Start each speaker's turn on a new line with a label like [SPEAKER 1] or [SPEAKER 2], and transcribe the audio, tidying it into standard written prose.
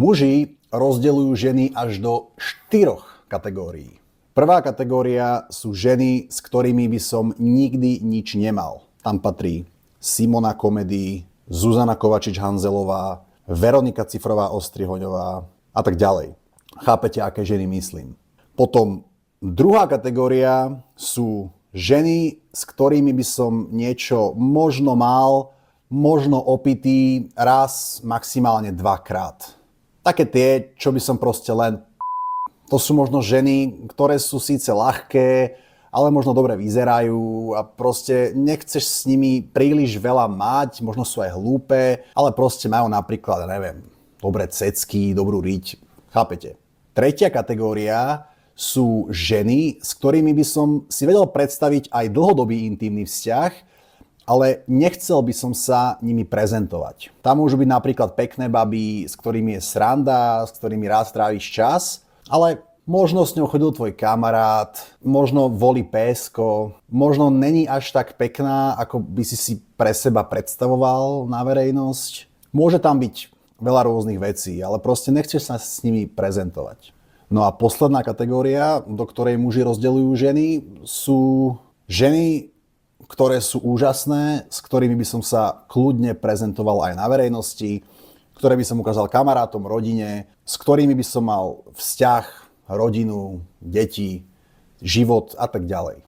[SPEAKER 1] Muži rozdeľujú ženy až do 4 kategórií. Prvá kategória sú ženy, s ktorými by som nikdy nič nemal. Tam patrí Simona Komedy, Zuzana Kovačič-Hanzelová, Veronika Cifrová-Ostrihoňová a tak ďalej. Chápete, aké ženy myslím. Potom druhá kategória sú ženy, s ktorými by som niečo možno mal, možno opitý raz, maximálne 2-krát. Také tie, čo by som proste len... To sú možno ženy, ktoré sú síce ľahké, ale možno dobre vyzerajú a proste nechceš s nimi príliš veľa mať, možno sú aj hlúpe, ale proste majú napríklad, neviem, dobré cecky, dobrú riť. Chápete? Tretia kategória sú ženy, s ktorými by som si vedel predstaviť aj dlhodobý intímny vzťah, ale nechcel by som sa nimi prezentovať. Tam môžu byť napríklad pekné baby, s ktorými je sranda, s ktorými rád tráviš čas, ale možno s ňou chodil tvoj kamarát, možno volí pésko, možno není až tak pekná, ako by si pre seba predstavoval na verejnosť. Môže tam byť veľa rôznych vecí, ale proste nechceš sa s nimi prezentovať. No a posledná kategória, do ktorej muži rozdeľujú ženy, sú ženy, ktoré sú úžasné, s ktorými by som sa kľudne prezentoval aj na verejnosti, ktoré by som ukázal kamarátom, rodine, s ktorými by som mal vzťah, rodinu, deti, život a tak ďalej.